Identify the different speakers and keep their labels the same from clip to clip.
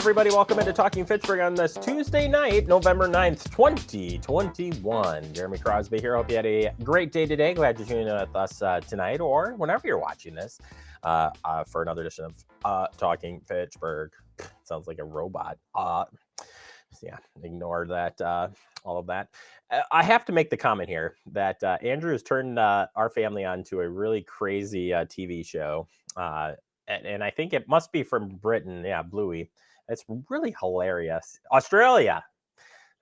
Speaker 1: everybody. Welcome into Talking Fitchburg on this Tuesday night, November 9th, 2021. Jeremy Crosby here. Hope you had a great day today. Glad you're tuning in with us tonight or whenever you're watching this for another edition of Talking Fitchburg. Sounds like a robot. Yeah, ignore that, all of that. I have to make the comment here that Andrew has turned our family onto a really crazy TV show. And I think it must be from Britain. Yeah, Bluey. It's really hilarious. Australia.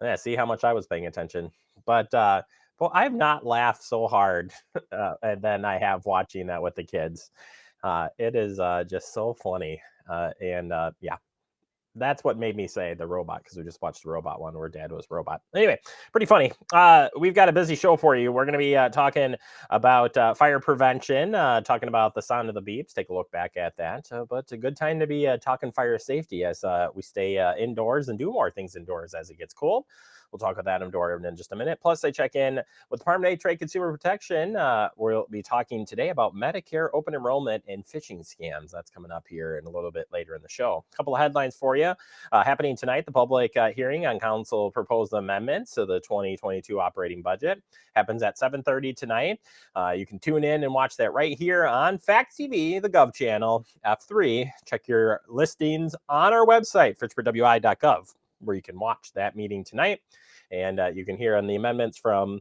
Speaker 1: Yeah, see how much I was paying attention. But well, I've not laughed so hard than I have watching that with the kids. It is just so funny. Yeah, that's what made me say the robot, because we just watched the robot one where dad was robot. Anyway, pretty funny. We've got a busy show for you. We're going to be talking about fire prevention, talking about the sound of the beeps. Take a look back at that. But it's a good time to be talking fire safety as we stay indoors and do more things indoors as it gets cold. We'll talk about that indoor in just a minute. Plus, I check in with Department of Trade Consumer Protection. We'll be talking today about Medicare open enrollment and phishing scams. That's coming up here in a little bit later in the show. A couple of headlines for you. Happening tonight, the public hearing on council proposed amendments to the 2022 operating budget happens at 7:30 tonight. You can tune in and watch that right here on Fact TV, the Gov channel, F3. Check your listings on our website, fitchburgwi.gov, where you can watch that meeting tonight. And you can hear on the amendments from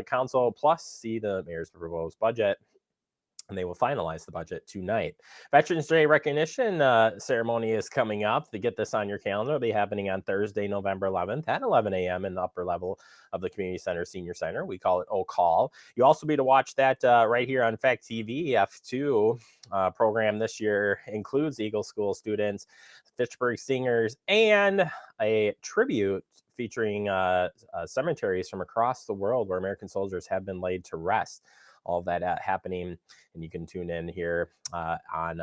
Speaker 1: council, plus see the mayor's proposed budget. And they will finalize the budget tonight. Veterans Day recognition ceremony is coming up. To get this on your calendar, it'll be happening on Thursday, November 11th at 11 a.m. in the upper level of the Community Center Senior Center. We call it O-Call. You also be to watch that right here on Fact TV. F2 program this year includes Eagle School students, Fitchburg singers, and a tribute featuring cemeteries from across the world where American soldiers have been laid to rest. All of that happening, and you can tune in here on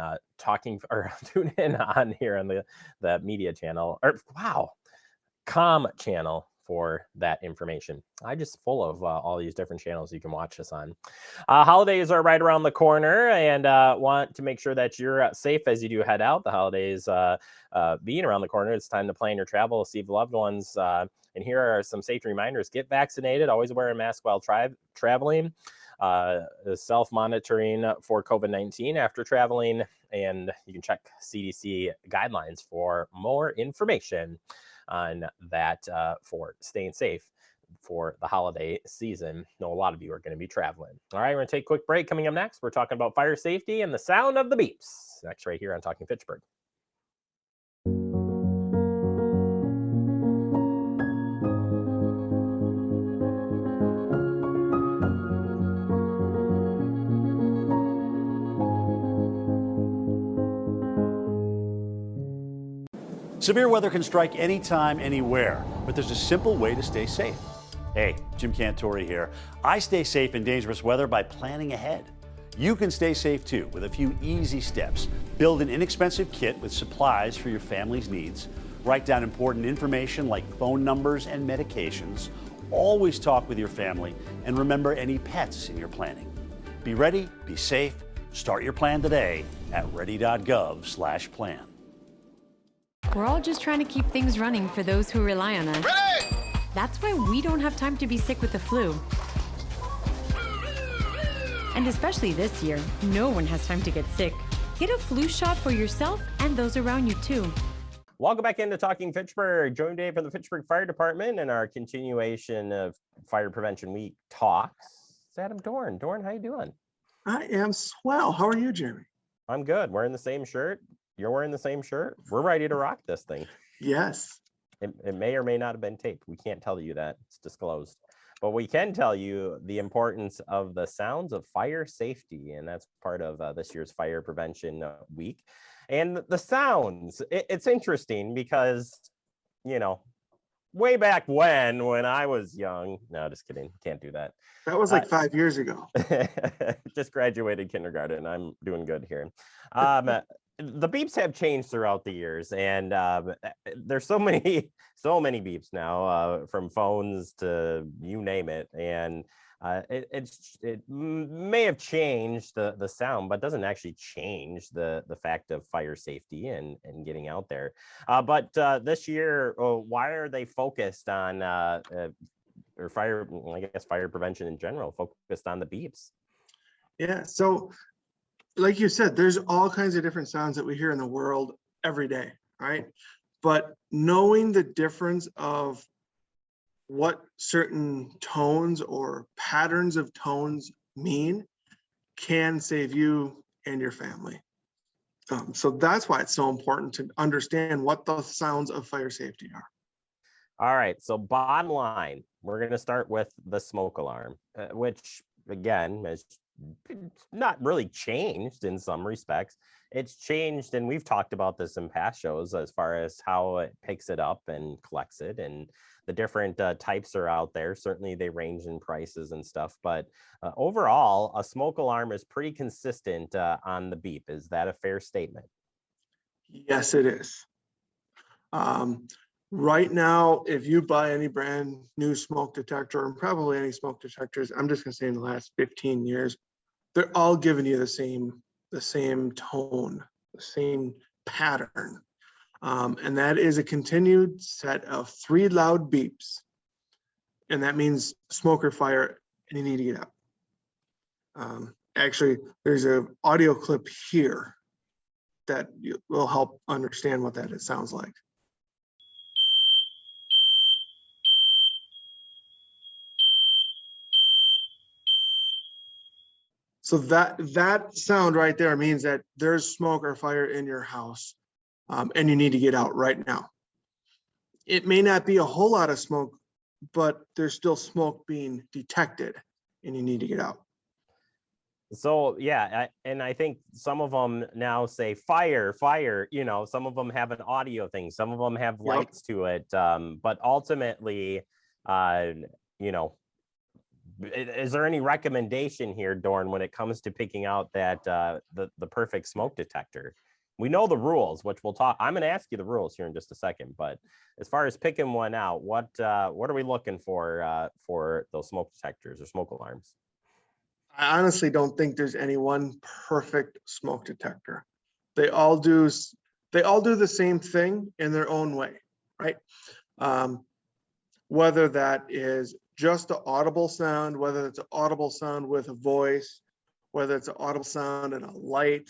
Speaker 1: tune in on here on the media channel, or com channel for that information. I'm just full of all these different channels you can watch us on. Holidays are right around the corner, and want to make sure that you're safe as you do head out. The holidays being around the corner, it's time to plan your travel, see loved ones. And here are some safety reminders. Get vaccinated, always wear a mask while traveling. Self-monitoring for COVID-19 after traveling, and you can check CDC guidelines for more information on that for staying safe for the holiday season. I know a lot of you are going to be traveling. All right, we're going to take a quick break. Coming up next, we're talking about fire safety and the sound of the beeps. Next, right here on Talking Fitchburg.
Speaker 2: Severe weather can strike anytime, anywhere, but there's a simple way to stay safe. Hey, Jim Cantori here. I stay safe in dangerous weather by planning ahead. You can stay safe too with a few easy steps. Build an inexpensive kit with supplies for your family's needs. Write down important information like phone numbers and medications. Always talk with your family, and remember any pets in your planning. Be ready, be safe. Start your plan today at ready.gov/plan.
Speaker 3: We're all just trying to keep things running for those who rely on us.
Speaker 4: Ready!
Speaker 3: That's why we don't have time to be sick with the flu. And especially this year, no one has time to get sick. Get a flu shot for yourself and those around you too.
Speaker 1: Welcome back into Talking Fitchburg. Joined today from the Fitchburg Fire Department and our continuation of Fire Prevention Week talks. It's Adam Dorn. Dorn, how you doing?
Speaker 4: I am swell. How are you, Jeremy?
Speaker 1: I'm good. Wearing the same shirt. You're wearing the same shirt. We're ready to rock this thing.
Speaker 4: Yes.
Speaker 1: It may or may not have been taped. We can't tell you that. It's disclosed. But we can tell you the importance of the sounds of fire safety. And that's part of this year's Fire Prevention Week. And the sounds, it's interesting because, you know, way back when I was young. No, just kidding. Can't do that.
Speaker 4: That was like 5 years ago.
Speaker 1: Just graduated kindergarten. I'm doing good here. The beeps have changed throughout the years, and there's so many beeps now, from phones to you name it. And may have changed the sound, but doesn't actually change the fact of fire safety and getting out there. But this year, why are they focused on or fire? I guess fire prevention in general, focused on the beeps.
Speaker 4: Yeah. So, like you said, there's all kinds of different sounds that we hear in the world every day, right? But knowing the difference of what certain tones or patterns of tones mean can save you and your family. So that's why it's so important to understand what the sounds of fire safety are.
Speaker 1: All right. So bottom line, we're going to start with the smoke alarm, which again has not really changed in some respects. It's changed, and we've talked about this in past shows as far as how it picks it up and collects it, and the different types are out there. Certainly they range in prices and stuff, but overall, a smoke alarm is pretty consistent on the beep. Is that a fair statement?
Speaker 4: Yes, it is. Right now, if you buy any brand new smoke detector, and probably any smoke detectors, I'm just going to say in the last 15 years, they're all giving you the same tone, the same pattern. And that is a continued set of 3 loud beeps. And that means smoke or fire, and you need to get out. Actually, there's an audio clip here that will help understand what that sounds like. So that sound right there means that there's smoke or fire in your house, and you need to get out right now. It may not be a whole lot of smoke, but there's still smoke being detected, and you need to get out.
Speaker 1: So yeah, and I think some of them now say fire, fire. You know, some of them have an audio thing, some of them have lights to it. But ultimately, you know, is there any recommendation here, Dorn, when it comes to picking out that the perfect smoke detector? We know the rules, which we'll talk. I'm going to ask you the rules here in just a second. But as far as picking one out, what are we looking for those smoke detectors or smoke alarms?
Speaker 4: I honestly don't think there's any one perfect smoke detector. They all do the same thing in their own way, right? Whether that is just an audible sound, whether it's an audible sound with a voice, whether it's an audible sound and a light.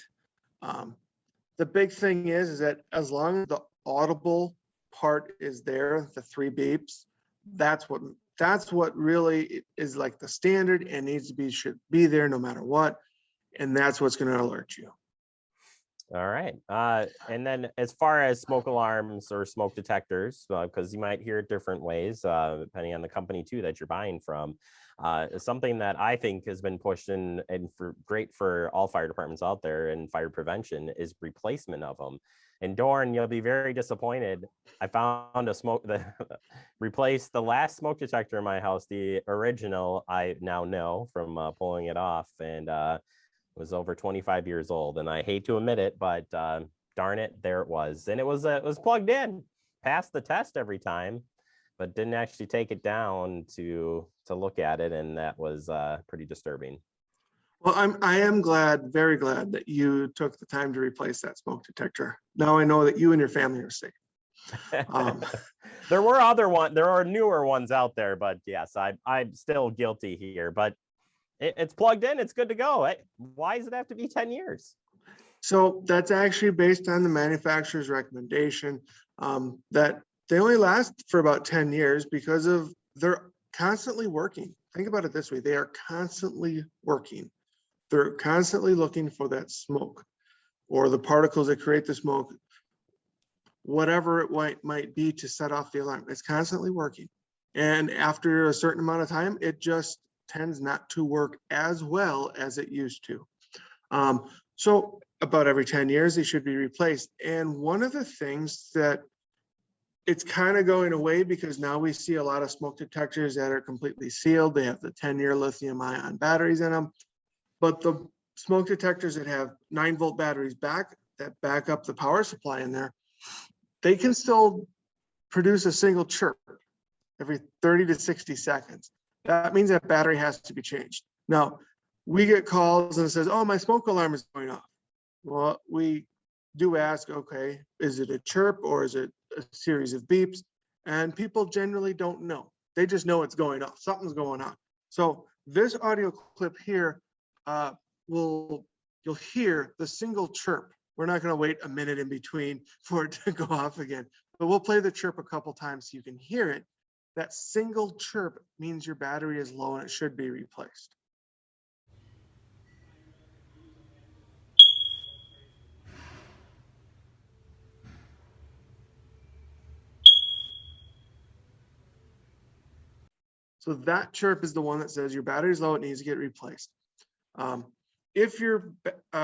Speaker 4: The big thing is that as long as the audible part is there, the 3 beeps, that's what really is like the standard and should be there no matter what. And that's what's going to alert you.
Speaker 1: All right. And then as far as smoke alarms or smoke detectors, because you might hear it different ways, depending on the company too that you're buying from, something that I think has been pushed and great for all fire departments out there and fire prevention is replacement of them. And Dorn, you'll be very disappointed. I found replaced the last smoke detector in my house, the original, I now know from pulling it off, and was over 25 years old, and I hate to admit it, but darn it, there it was. And it was plugged in, passed the test every time, but didn't actually take it down to look at it, and that was pretty disturbing.
Speaker 4: Well, I am very glad that you took the time to replace that smoke detector. Now I know that you and your family are safe.
Speaker 1: There are newer ones out there, but yes, I'm still guilty here, but it's plugged in, it's good to go. Why does it have to be 10 years?
Speaker 4: So that's actually based on the manufacturer's recommendation, that they only last for about 10 years because they're constantly working. Think about it this way. They are constantly working. They're constantly looking for that smoke or the particles that create the smoke, whatever it might be to set off the alarm. It's constantly working. And after a certain amount of time, it just tends not to work as well as it used to. So about every 10 years, they should be replaced. And one of the things that it's kind of going away, because now we see a lot of smoke detectors that are completely sealed. They have the 10-year lithium ion batteries in them. But the smoke detectors that have 9-volt batteries that back up the power supply in there, they can still produce a single chirp every 30 to 60 seconds. that means that battery has to be changed. Now, we get calls and it says, oh, my smoke alarm is going off. Well, we do ask, okay, is it a chirp or is it a series of beeps? And people generally don't know. They just know it's going off. Something's going on. So this audio clip here, you'll hear the single chirp. We're not going to wait a minute in between for it to go off again, but we'll play the chirp a couple times so you can hear it. That single chirp means your battery is low and it should be replaced. So that chirp is the one that says your battery's low, it needs to get replaced. If your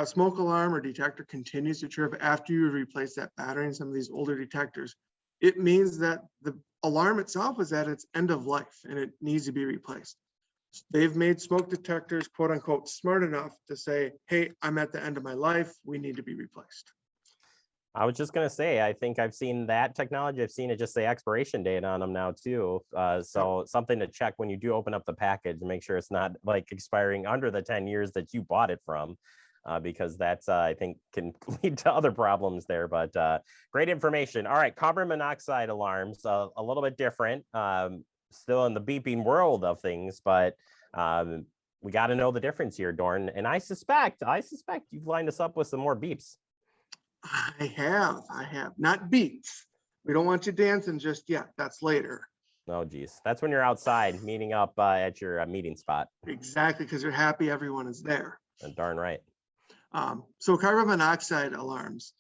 Speaker 4: smoke alarm or detector continues to chirp after you replace that battery in some of these older detectors, it means that the alarm itself is at its end of life and it needs to be replaced. They've made smoke detectors, quote unquote, smart enough to say, hey, I'm at the end of my life, we need to be replaced.
Speaker 1: I was just going to say, I think I've seen that technology. I've seen it just say expiration date on them now too. So something to check when you do open up the package and make sure it's not like expiring under the 10 years that you bought it from, because that's, I think, can lead to other problems there. But great information. All right, carbon monoxide alarms, a little bit different, still in the beeping world of things, but we got to know the difference here, Dorn. And I suspect you've lined us up with some more beeps.
Speaker 4: I have, not beats. We don't want you dancing just yet. That's later.
Speaker 1: Oh, geez. That's when you're outside meeting up at your meeting spot.
Speaker 4: Exactly, because you're happy everyone is there.
Speaker 1: Darn right.
Speaker 4: So carbon monoxide alarms,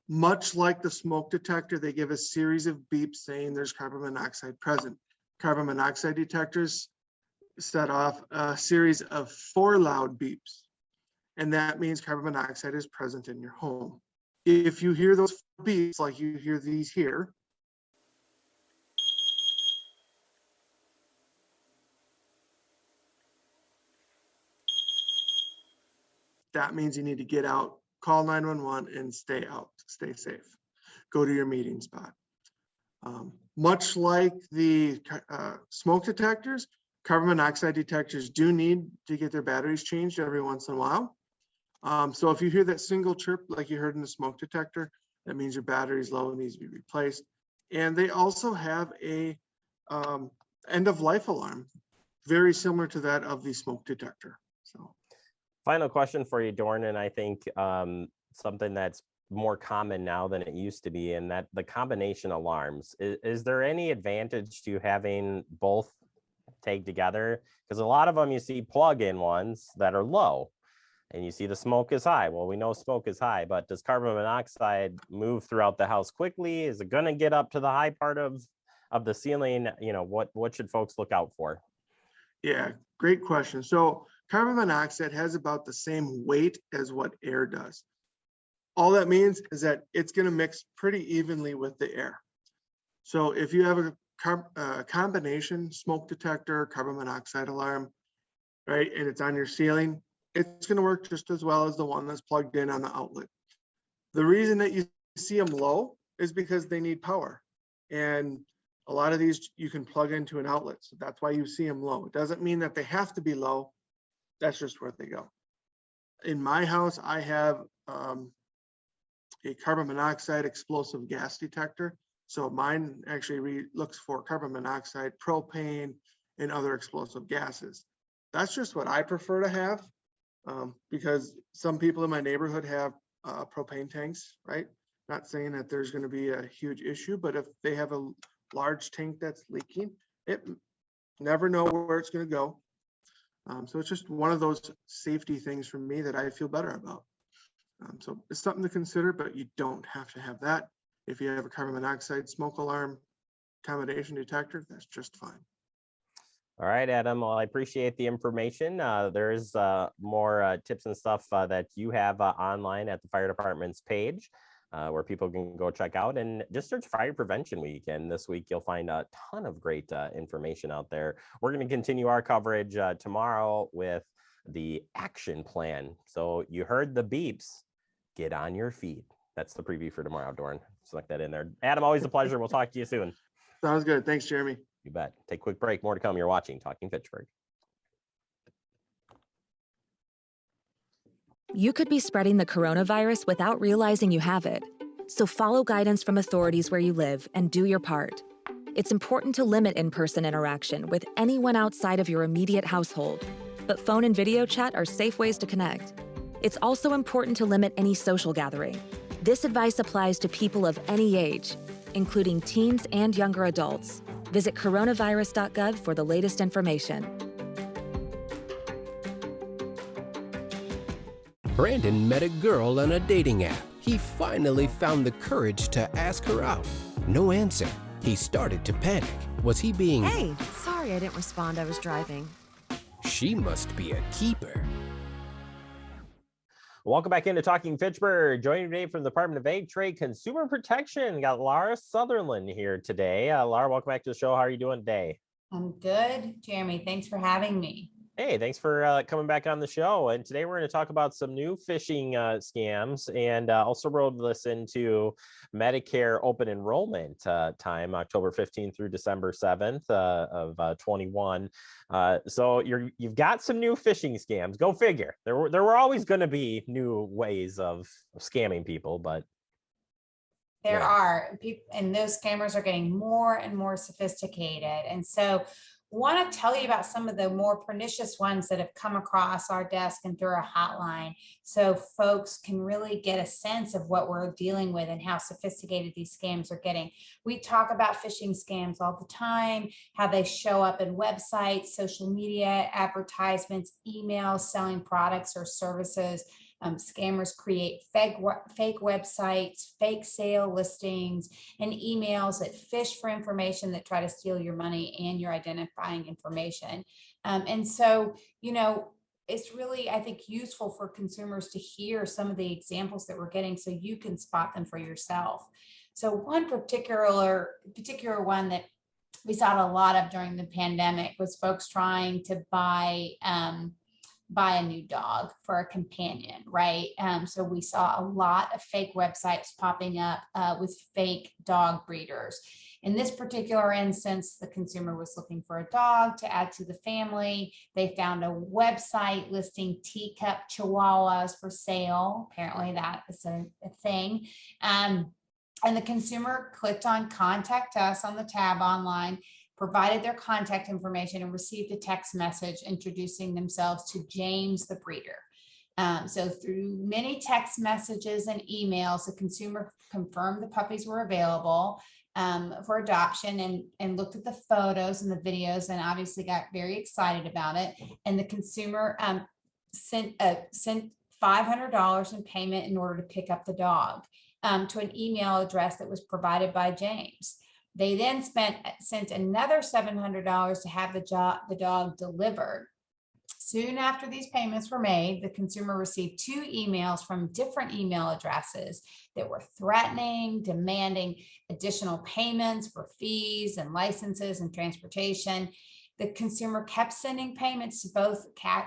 Speaker 4: much like the smoke detector, they give a series of beeps saying there's carbon monoxide present. Carbon monoxide detectors set off a series of 4 loud beeps. And that means carbon monoxide is present in your home. If you hear those beeps, like you hear these here, that means you need to get out, call 911 and stay out, stay safe. Go to your meeting spot. Much like the smoke detectors, carbon monoxide detectors do need to get their batteries changed every once in a while. So if you hear that single chirp like you heard in the smoke detector, that means your battery is low and needs to be replaced. And they also have a end of life alarm, very similar to that of the smoke detector. So,
Speaker 1: final question for you, Dorn, and I think something that's more common now than it used to be, and that the combination alarms. Is there any advantage to having both tagged together? Because a lot of them you see plug-in ones that are low. And you see the smoke is high. Well, we know smoke is high, but does carbon monoxide move throughout the house quickly? Is it going to get up to the high part of the ceiling? You know, what should folks look out for?
Speaker 4: Yeah, great question. So carbon monoxide has about the same weight as what air does. All that means is that it's going to mix pretty evenly with the air. So if you have a combination smoke detector, carbon monoxide alarm, right, and it's on your ceiling, it's going to work just as well as the one that's plugged in on the outlet. The reason that you see them low is because they need power. And a lot of these you can plug into an outlet. So that's why you see them low. It doesn't mean that they have to be low. That's just where they go. In my house, I have a carbon monoxide explosive gas detector. So mine actually looks for carbon monoxide, propane, and other explosive gases. That's just what I prefer to have. Because some people in my neighborhood have propane tanks, right? Not saying that there's going to be a huge issue, but if they have a large tank that's leaking, it never know where it's going to go. So it's just one of those safety things for me that I feel better about. So it's something to consider, but you don't have to have that. If you have a carbon monoxide smoke alarm combination detector, that's just fine.
Speaker 1: All right, Adam. Well, I appreciate the information. There's more tips and stuff that you have online at the fire department's page, where people can go check out, and just search Fire Prevention Week. And this week, you'll find a ton of great information out there. We're going to continue our coverage tomorrow with the action plan. So you heard the beeps. Get on your feet. That's the preview for tomorrow, Dorn. Select that in there. Adam, always a pleasure. We'll talk to you soon.
Speaker 4: Sounds good. Thanks, Jeremy.
Speaker 1: You bet. Take a quick break. More to come. You're watching Talking Fitchburg.
Speaker 5: You could be spreading the coronavirus without realizing you have it. So follow guidance from authorities where you live and do your part. It's important to limit in-person interaction with anyone outside of your immediate household, but phone and video chat are safe ways to connect. It's also important to limit any social gathering. This advice applies to people of any age, including teens and younger adults. Visit coronavirus.gov for the latest information.
Speaker 6: Brandon met a girl on a dating app. He finally found the courage to ask her out. No answer. He started to panic. Was he being...
Speaker 7: Hey, sorry I didn't respond. I was driving.
Speaker 6: She must be a keeper.
Speaker 1: Welcome back into Talking Fitchburg. Joining today from the Department of Ag, Trade, Consumer Protection. Got Laura Sutherland here today. Laura, welcome back to the show. How are you doing today?
Speaker 8: I'm good, Jeremy. Thanks for having me.
Speaker 1: Hey, thanks for coming back on the show. And today we're going to talk about some new phishing scams, and also roll this into Medicare open enrollment time, October 15th through December 7th of 21. So you've got some new phishing scams. Go figure. There were always going to be new ways of scamming people, but
Speaker 8: there are people, and those scammers are getting more and more sophisticated. And so want to tell you about some of the more pernicious ones that have come across our desk and through our hotline, so folks can really get a sense of what we're dealing with and how sophisticated these scams are getting. We talk about phishing scams all the time, how they show up in websites, social media, advertisements, emails, selling products or services. Scammers create fake websites, fake sale listings, and emails that fish for information that try to steal your money and your identifying information. And so, it's really, I think, useful for consumers to hear some of the examples that we're getting so you can spot them for yourself. So one particular one that we saw a lot of during the pandemic was folks trying to buy a new dog for a companion, right? So we saw a lot of fake websites popping up with fake dog breeders. In this particular instance, the consumer was looking for a dog to add to the family. They found a website listing teacup chihuahuas for sale. Apparently that is a thing. And the consumer clicked on Contact Us on the tab online, provided their contact information, and received a text message introducing themselves to James the breeder. So through many text messages and emails, the consumer confirmed the puppies were available for adoption and looked at the photos and the videos and obviously got very excited about it. And the consumer sent $500 in payment in order to pick up the dog to an email address that was provided by James. They then sent another $700 to have the dog delivered. Soon after these payments were made, the consumer received 2 emails from different email addresses that were threatening, demanding additional payments for fees and licenses and transportation. The consumer kept sending payments to both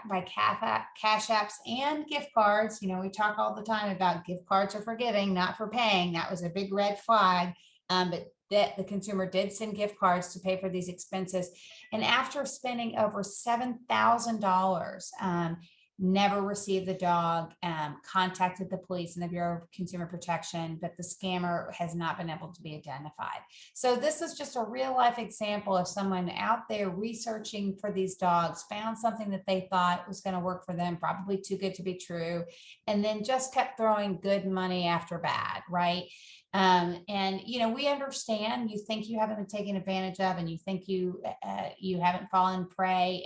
Speaker 8: by cash apps and gift cards. We talk all the time about gift cards are for giving, not for paying. That was a big red flag. But that the consumer did send gift cards to pay for these expenses. And after spending over $7,000, never received the dog, contacted the police and the Bureau of Consumer Protection, but the scammer has not been able to be identified. So this is just a real life example of someone out there researching for these dogs, found something that they thought was going to work for them, probably too good to be true, and then just kept throwing good money after bad, right? And we understand you think you haven't been taken advantage of, and you think you haven't fallen prey.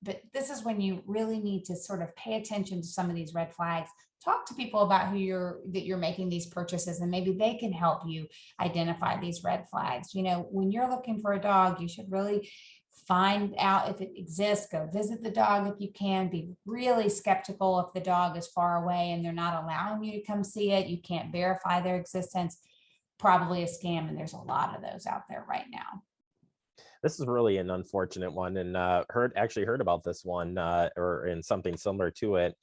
Speaker 8: But this is when you really need to sort of pay attention to some of these red flags. Talk to people about that you're making these purchases, and maybe they can help you identify these red flags. When you're looking for a dog, you should really find out if it exists. Go visit the dog if you can. Be really skeptical if the dog is far away and they're not allowing you to come see it. You can't verify their existence. Probably a scam, and there's a lot of those out there right now.
Speaker 1: This is really an unfortunate one, and heard about this one or in something similar to it.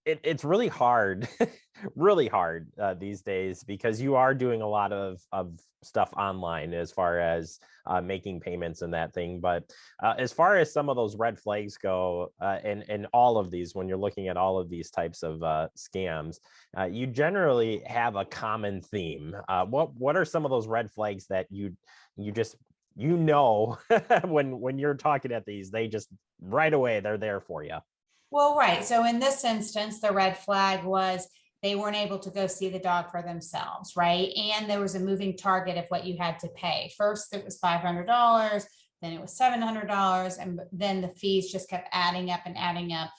Speaker 1: it's really hard, really hard these days, because you are doing a lot of stuff online as far as making payments and that thing. But as far as some of those red flags go, and all of these, when you're looking at all of these types of scams, you generally have a common theme. What are some of those red flags that you just when you're talking at these, they just right away they're there for you?
Speaker 8: Well, right. So in this instance, the red flag was they weren't able to go see the dog for themselves, right? And there was a moving target of what you had to pay. First, it was $500, then it was $700, and then the fees just kept adding up and adding up.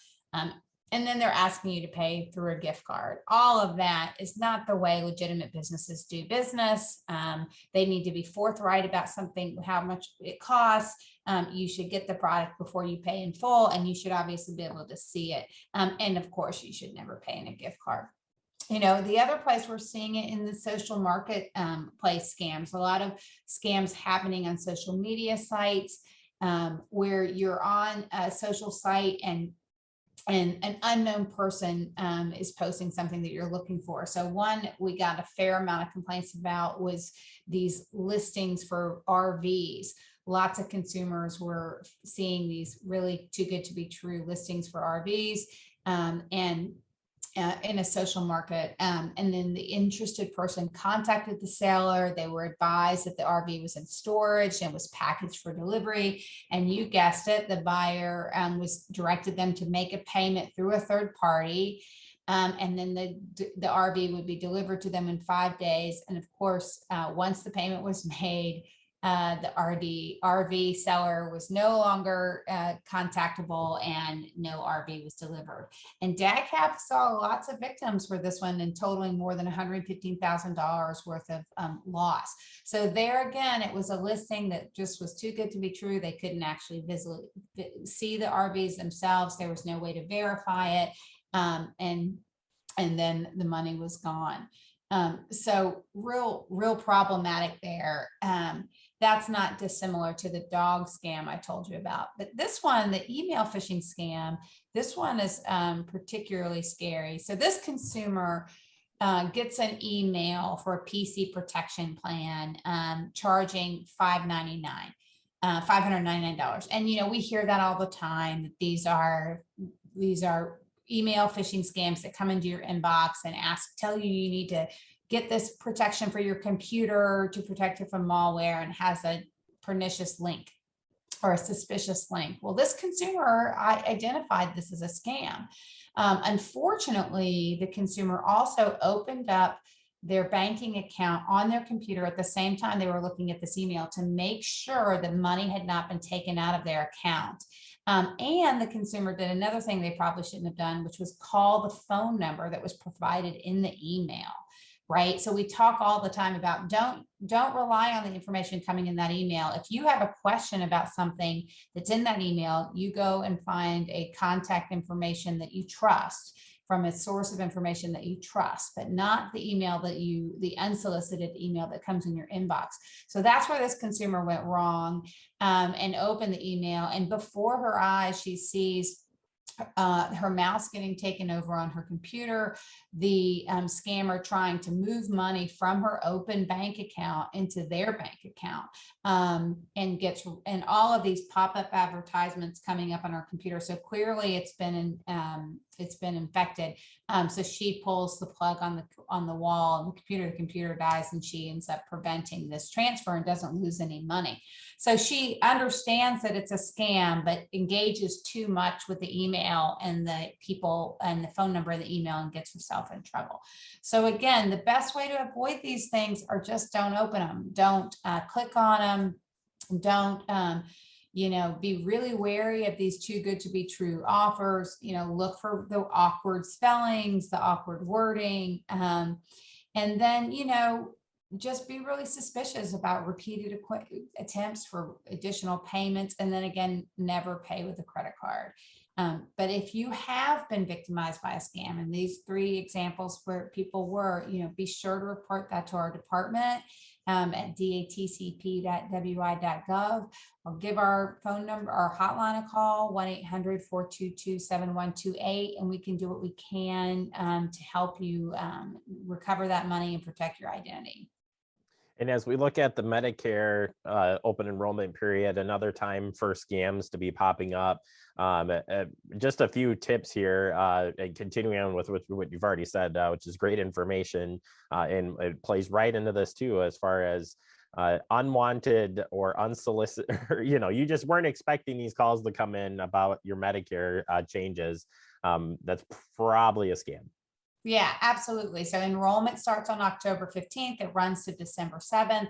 Speaker 8: And then they're asking you to pay through a gift card. All of that is not the way legitimate businesses do business. They need to be forthright about something, how much it costs. You should get the product before you pay in full, and you should obviously be able to see it. And of course, you should never pay in a gift card. You know, the other place we're seeing it in the social market place scams, a lot of scams happening on social media sites where you're on a social site and an unknown person is posting something that you're looking for. So one we got a fair amount of complaints about was these listings for RVs. Lots of consumers were seeing these really too good to be true listings for RVs and in a social market. And then the interested person contacted the seller. They were advised that the RV was in storage and was packaged for delivery. And you guessed it, the buyer was directed them to make a payment through a third party. And then the RV would be delivered to them in 5 days. And of course, once the payment was made, the RV seller was no longer contactable and no RV was delivered. And DAGCAP saw lots of victims for this one and totaling more than $115,000 worth of loss. So there again, it was a listing that just was too good to be true. They couldn't actually see the RVs themselves. There was no way to verify it. And then the money was gone. So real problematic there. That's not dissimilar to the dog scam I told you about. But this one, the email phishing scam, this one is particularly scary. So this consumer gets an email for a PC protection plan charging $599. And, you know, we hear that all the time, that these are email phishing scams that come into your inbox and tell you you need to get this protection for your computer to protect it from malware, and has a pernicious link or a suspicious link. Well, this consumer, I identified this as a scam. Unfortunately, the consumer also opened up their banking account on their computer at the same time they were looking at this email to make sure that money had not been taken out of their account. And the consumer did another thing they probably shouldn't have done, which was call the phone number that was provided in the email, right? So we talk all the time about don't rely on the information coming in that email. If you have a question about something that's in that email, you go and find a contact information that you trust from a source of information that you trust, but not the email the unsolicited email that comes in your inbox. So that's where this consumer went wrong and opened the email. And before her eyes, she sees her mouse getting taken over on her computer, the scammer trying to move money from her open bank account into their bank account, and all of these pop-up advertisements coming up on her computer. So clearly it's been infected. So she pulls the plug on the wall, and the computer dies, and she ends up preventing this transfer and doesn't lose any money. So she understands that it's a scam, but engages too much with the email and the people and the phone number of the email and gets herself in trouble. So again, the best way to avoid these things are just don't open them. Don't click on them. Don't, be really wary of these too good to be true offers. Look for the awkward spellings, the awkward wording. And then, just be really suspicious about repeated attempts for additional payments. And then again, never pay with a credit card. But if you have been victimized by a scam, and these 3 examples where people were, be sure to report that to our department. at datcp.wi.gov, or give our phone number, our hotline a call, 1-800-422-7128, and we can do what we can to help you recover that money and protect your identity.
Speaker 1: And as we look at the Medicare open enrollment period, another time for scams to be popping up, just a few tips here, and continuing on with what you've already said, which is great information, and it plays right into this too, as far as unwanted or unsolicited, you just weren't expecting these calls to come in about your Medicare changes. That's probably a scam.
Speaker 8: Yeah, absolutely. So enrollment starts on October 15th. It runs to December 7th.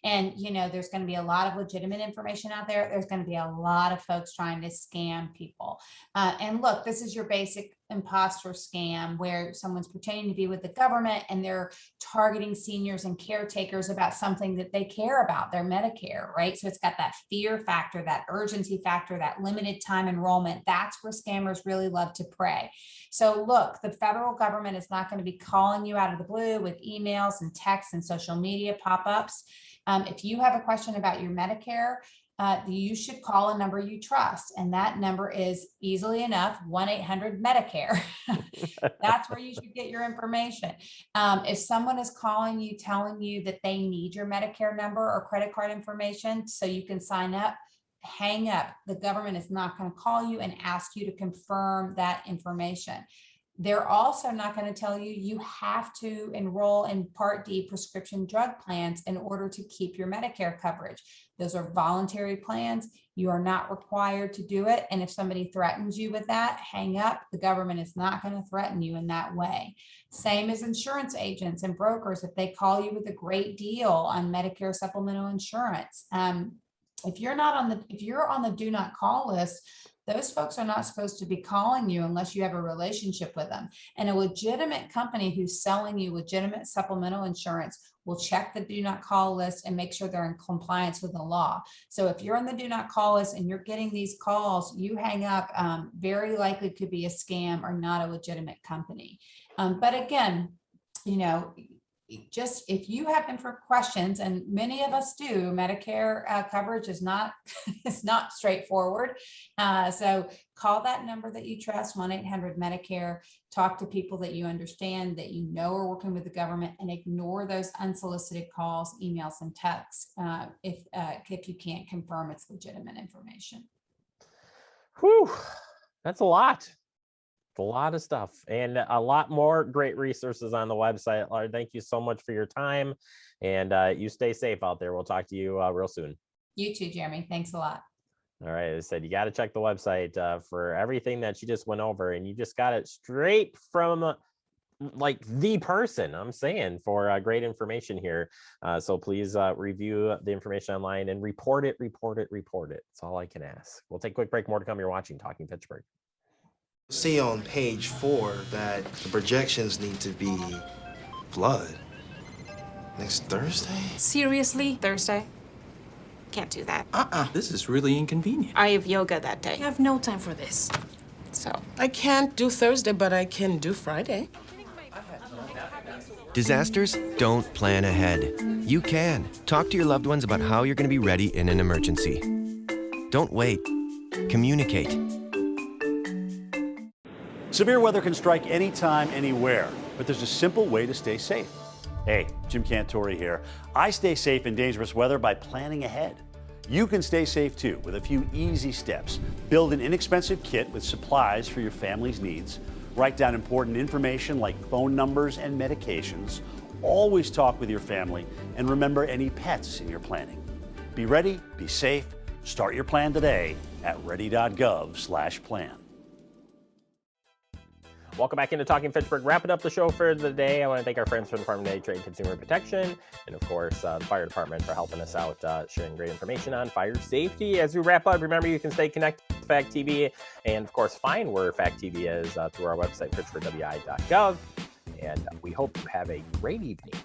Speaker 8: And, there's going to be a lot of legitimate information out there. There's going to be a lot of folks trying to scam people. And look, this is your basic imposter scam where someone's pretending to be with the government and they're targeting seniors and caretakers about something that they care about, their Medicare, right? So it's got that fear factor, that urgency factor, that limited time enrollment. That's where scammers really love to prey. So look, the federal government is not going to be calling you out of the blue with emails and texts and social media pop-ups. If you have a question about your Medicare, you should call a number you trust. And that number is easily enough, 1-800-MEDICARE. That's where you should get your information. If someone is calling you, telling you that they need your Medicare number or credit card information so you can sign up, hang up. The government is not going to call you and ask you to confirm that information. They're also not going to tell you you have to enroll in Part D prescription drug plans in order to keep your Medicare coverage. Those are voluntary plans. You are not required to do it. And if somebody threatens you with that, hang up. The government is not going to threaten you in that way. Same as insurance agents and brokers. If they call you with a great deal on Medicare supplemental insurance, if you're on the do not call list, those folks are not supposed to be calling you unless you have a relationship with them. And a legitimate company who's selling you legitimate supplemental insurance will check the do not call list and make sure they're in compliance with the law. So if you're on the do not call list and you're getting these calls, you hang up. Very likely could be a scam or not a legitimate company. But again, just if you have questions, and many of us do, Medicare coverage is not straightforward. So call that number that you trust, 1-800-MEDICARE. Talk to people that you understand, that are working with the government, and ignore those unsolicited calls, emails, and texts if you can't confirm it's legitimate information.
Speaker 1: Whew, that's a lot. A lot of stuff and a lot more great resources on the website. Laura, thank you so much for your time, and you stay safe out there. We'll talk to you real soon.
Speaker 8: You too, Jeremy. Thanks a lot.
Speaker 1: All right. As I said, you got to check the website for everything that she just went over, and you just got it straight from the person. I'm saying for great information here. So please review the information online and report it. That's all I can ask. We'll take a quick break. More to come. You're watching Talking Fitchburg.
Speaker 9: See on page 4 that the projections need to be flood next Thursday.
Speaker 10: Seriously? Thursday? Can't do that.
Speaker 11: This is really inconvenient.
Speaker 10: I have yoga that day. I have no time for this. So
Speaker 12: I can't do Thursday, but I can do Friday.
Speaker 13: Disasters don't plan ahead. You can. Talk to your loved ones about how you're going to be ready in an emergency. Don't wait. Communicate.
Speaker 2: Severe weather can strike anytime, anywhere, but there's a simple way to stay safe. Hey, Jim Cantore here. I stay safe in dangerous weather by planning ahead. You can stay safe too with a few easy steps. Build an inexpensive kit with supplies for your family's needs. Write down important information like phone numbers and medications. Always talk with your family, and remember any pets in your planning. Be ready, be safe. Start your plan today at ready.gov/plan.
Speaker 1: Welcome back into Talking Fitchburg. Wrapping up the show for the day, I want to thank our friends from the Department of Trade and Consumer Protection, and of course, the fire department for helping us out, sharing great information on fire safety. As we wrap up, remember you can stay connected to Fact TV, and of course, find where Fact TV is through our website, fitchburgwi.gov. And we hope you have a great evening.